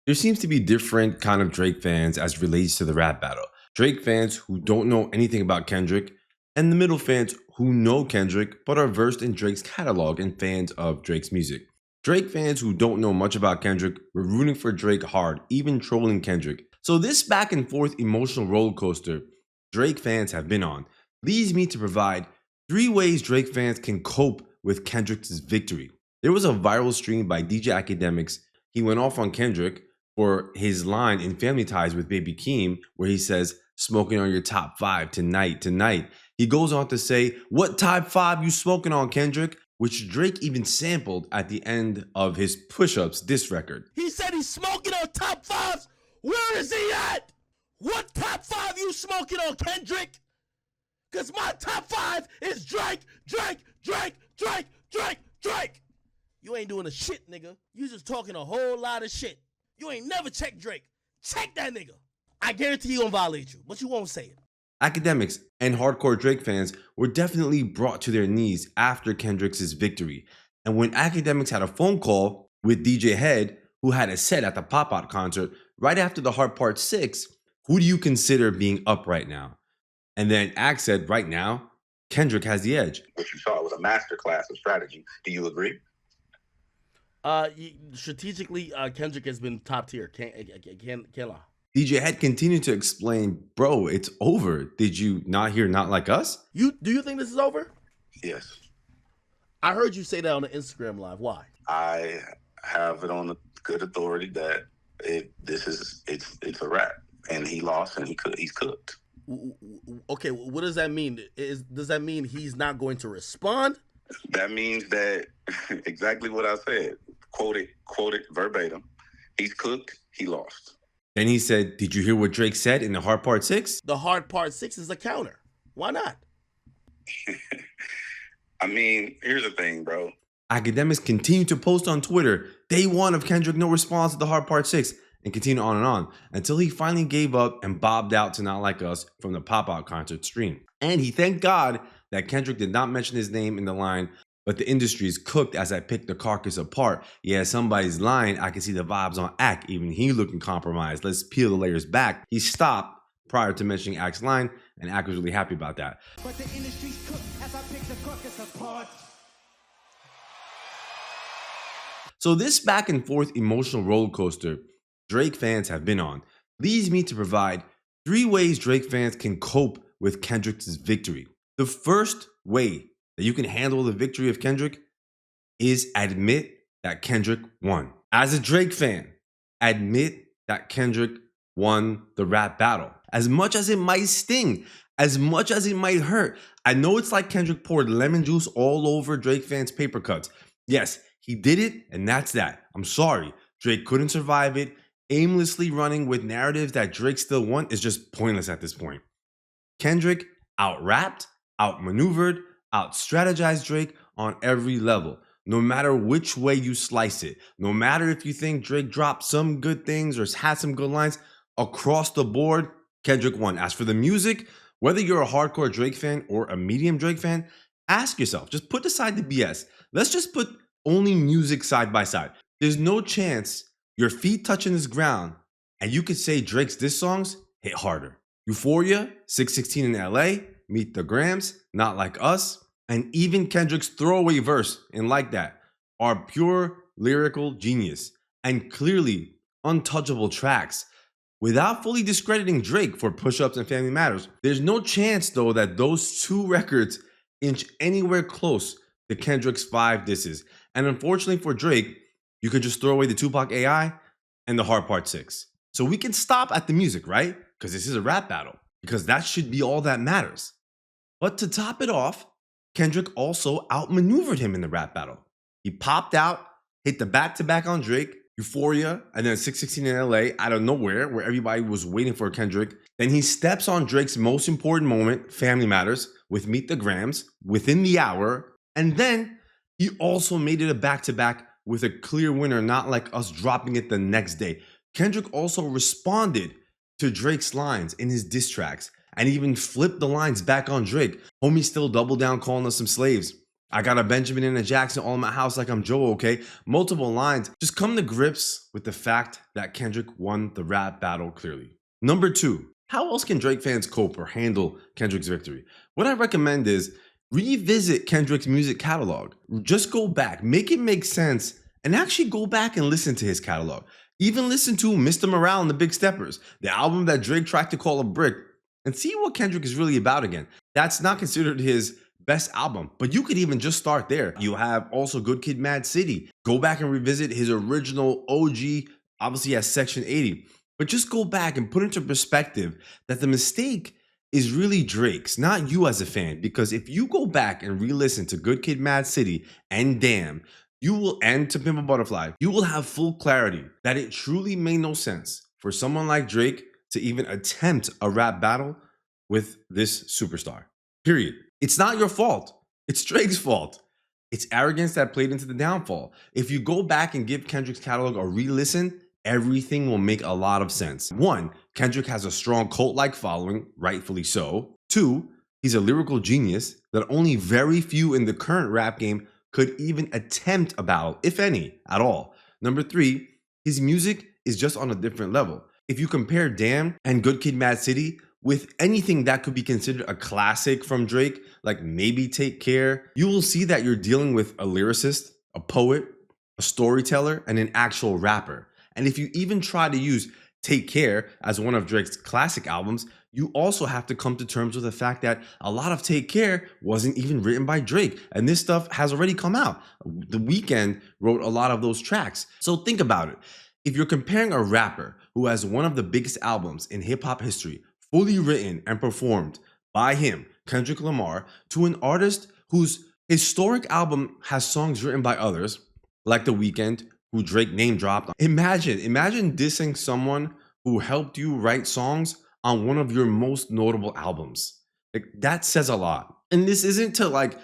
There seems to be different kind of Drake fans as relates to the rap battle. Drake fans who don't know anything about Kendrick, and the middle fans who know Kendrick but are versed in Drake's catalog and fans of Drake's music. Drake fans who don't know much about Kendrick were rooting for Drake hard, even trolling Kendrick. So this back and forth emotional roller coaster Drake fans have been on leads me to provide 3 ways Drake fans can cope with Kendrick's victory. There was a viral stream by DJ Academics. He went off on Kendrick for his line in Family Ties with Baby Keem, where he says, "Smoking on your top 5 tonight, tonight." He goes on to say, "What top 5 you smoking on, Kendrick?" Which Drake even sampled at the end of his Push Ups diss record. He said he's smoking on top 5s. Where is he at? What top 5 you smoking on, Kendrick? Because my top 5 is Drake, Drake, Drake, Drake, Drake, Drake. You ain't doing a shit, nigga. You just talking a whole lot of shit. You ain't never checked Drake. Check that nigga. I guarantee he gonna violate you, but you won't say it. Academics and hardcore Drake fans were definitely brought to their knees after Kendrick's victory. And when Academics had a phone call with DJ Head, who had a set at the Pop Out concert right after the Heart Part 6, who do you consider being up right now? And then Ack said, right now, Kendrick has the edge. What you saw was a masterclass of strategy. Do you agree? Strategically, Kendrick has been top tier. Can't lie. DJ Head continued to explain, bro, it's over. Did you not hear Not Like Us? Do you think this is over? Yes. I heard you say that on the Instagram live. Why? I have it on the good authority that it's a wrap, and he lost, and he's cooked. Okay, what does that mean? Does that mean he's not going to respond? That means that exactly what I said. Quote it verbatim. He's cooked. He lost. Then he said, did you hear what Drake said in the Hard Part 6? The Hard Part 6 is a counter. Why not? I mean, here's the thing, bro. Academics continue to post on Twitter, day 1 of Kendrick no response to the Hard Part 6, and continue on until he finally gave up and bobbed out to Not Like Us from the Pop Out concert stream. And he thanked God that Kendrick did not mention his name in the line, but the industry is cooked as I pick the carcass apart. Yeah, somebody's lying. I can see the vibes on Ack. Even he looking compromised. Let's peel the layers back. He stopped prior to mentioning Ack's line, and Ack was really happy about that. But the industry's cooked as I pick the carcass apart. So this back and forth emotional roller coaster Drake fans have been on leads me to provide 3 ways Drake fans can cope with Kendrick's victory. The first way that you can handle the victory of Kendrick is admit that Kendrick won. As a Drake fan, admit that Kendrick won the rap battle. As much as it might sting, as much as it might hurt, I know it's like Kendrick poured lemon juice all over Drake fans' paper cuts. Yes, he did it, and that's that. I'm sorry. Drake couldn't survive it. Aimlessly running with narratives that Drake still won is just pointless at this point. Kendrick out-rapped, out-maneuvered, out-strategized Drake on every level. No matter which way you slice it, no matter if you think Drake dropped some good things or had some good lines, across the board, Kendrick won. As for the music, whether you're a hardcore Drake fan or a medium Drake fan, ask yourself, just put aside the BS. Let's just put only music side by side. There's no chance your feet touching this ground and you could say Drake's diss songs hit harder. Euphoria, 616 in LA, Meet the Grams, Not Like Us, and even Kendrick's throwaway verse in Like That are pure lyrical genius and clearly untouchable tracks. Without fully discrediting Drake for Push Ups and Family Matters, there's no chance though that those 2 records inch anywhere close to Kendrick's 5 disses. And unfortunately for Drake, you could just throw away the Tupac AI and the Hard Part 6. So we can stop at the music, right? Because this is a rap battle. Because that should be all that matters. But to top it off, Kendrick also outmaneuvered him in the rap battle. He popped out, hit the back-to-back on Drake, Euphoria, and then 616 in LA out of nowhere where everybody was waiting for Kendrick. Then he steps on Drake's most important moment, Family Matters, with Meet the Grams within the hour. And then he also made it a back-to-back with a clear winner, Not Like Us, dropping it the next day. Kendrick also responded to Drake's lines in his diss tracks and even flipped the lines back on Drake. Homie still doubled down calling us some slaves. I got a Benjamin and a Jackson all in my house like I'm Joe, okay? Multiple lines. Just come to grips with the fact that Kendrick won the rap battle clearly. Number 2, how else can Drake fans cope or handle Kendrick's victory? What I recommend is revisit Kendrick's music catalog. Just go back, make it make sense, and actually go back and listen to his catalog. Even listen to Mr. Morale and the Big Steppers, the album that Drake tried to call a brick, and see what Kendrick is really about again. That's not considered his best album, but you could even just start there. You have also Good Kid, Mad City. Go back and revisit his original OG, obviously as Section 80. But just go back and put into perspective that the mistake is really Drake's, not you as a fan. Because if you go back and re-listen to Good Kid, Mad City and Damn, you will end To Pimp a Butterfly. You will have full clarity that it truly made no sense for someone like Drake to even attempt a rap battle with this superstar. Period. It's not your fault. It's Drake's fault. It's arrogance that played into the downfall. If you go back and give Kendrick's catalog a re-listen, everything will make a lot of sense. 1, Kendrick has a strong cult-like following, rightfully so. 2, he's a lyrical genius that only very few in the current rap game could even attempt a battle, if any, at all. Number 3, his music is just on a different level. If you compare Damn and Good Kid, Mad City with anything that could be considered a classic from Drake, like maybe Take Care, you will see that you're dealing with a lyricist, a poet, a storyteller, and an actual rapper. And if you even try to use Take Care as one of Drake's classic albums, you also have to come to terms with the fact that a lot of Take Care wasn't even written by Drake. And this stuff has already come out. The Weeknd wrote a lot of those tracks. So think about it. If you're comparing a rapper who has one of the biggest albums in hip hop history, fully written and performed by him, Kendrick Lamar, to an artist whose historic album has songs written by others, like The Weeknd, who Drake name dropped. Imagine dissing someone who helped you write songs on one of your most notable albums. Like, that says a lot. And this isn't to like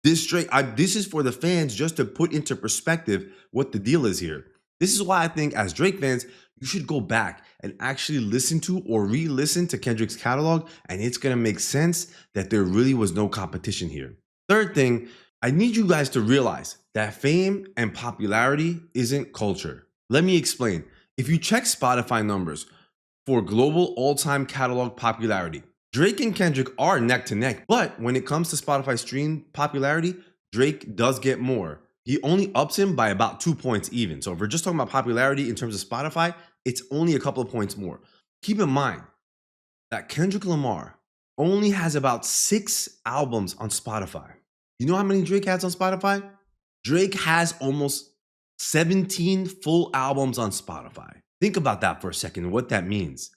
diss Drake. This is for the fans just to put into perspective what the deal is here. This is why I think as Drake fans, you should go back and actually listen to or re-listen to Kendrick's catalog, and it's gonna make sense that there really was no competition here. Third thing, I need you guys to realize that fame and popularity isn't culture. Let me explain. If you check Spotify numbers for global all-time catalog popularity, Drake and Kendrick are neck to neck, but when it comes to Spotify stream popularity, Drake does get more. He only ups him by about 2 points even. So if we're just talking about popularity in terms of Spotify, it's only a couple of points more. Keep in mind that Kendrick Lamar only has about 6 albums on Spotify. You know how many Drake has on Spotify? Drake has almost 17 full albums on Spotify. Think about that for a second, what that means.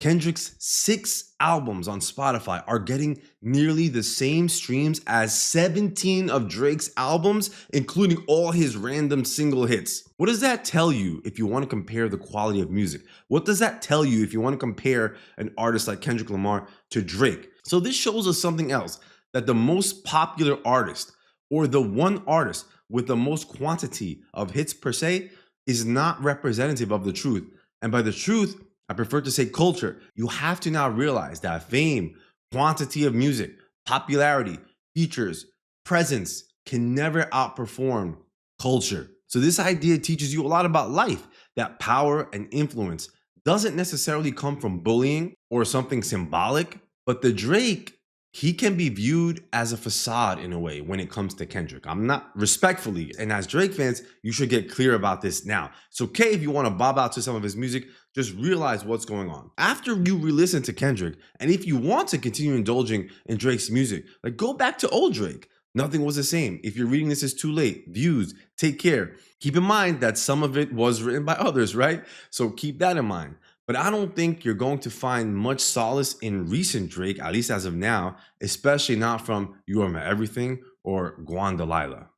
Kendrick's 6 albums on Spotify are getting nearly the same streams as 17 of Drake's albums, including all his random single hits. What does that tell you if you want to compare the quality of music? What does that tell you if you want to compare an artist like Kendrick Lamar to Drake? So this shows us something else, that the most popular artist, or the one artist with the most quantity of hits per se, is not representative of the truth. And by the truth, I prefer to say culture. You have to now realize that fame, quantity of music, popularity, features, presence can never outperform culture. So this idea teaches you a lot about life, that power and influence doesn't necessarily come from bullying or something symbolic, but the Drake, he can be viewed as a facade in a way when it comes to Kendrick. I'm not respectfully. And as Drake fans, you should get clear about this now. It's okay if you want to bob out to some of his music, just realize what's going on. After you re-listen to Kendrick, and if you want to continue indulging in Drake's music, like go back to old Drake. Nothing was the same. If you're reading this is too late, Views, Take Care. Keep in mind that some of it was written by others, right? So keep that in mind. But I don't think you're going to find much solace in recent Drake, at least as of now, especially not from You Are My Everything or Guan Delilah.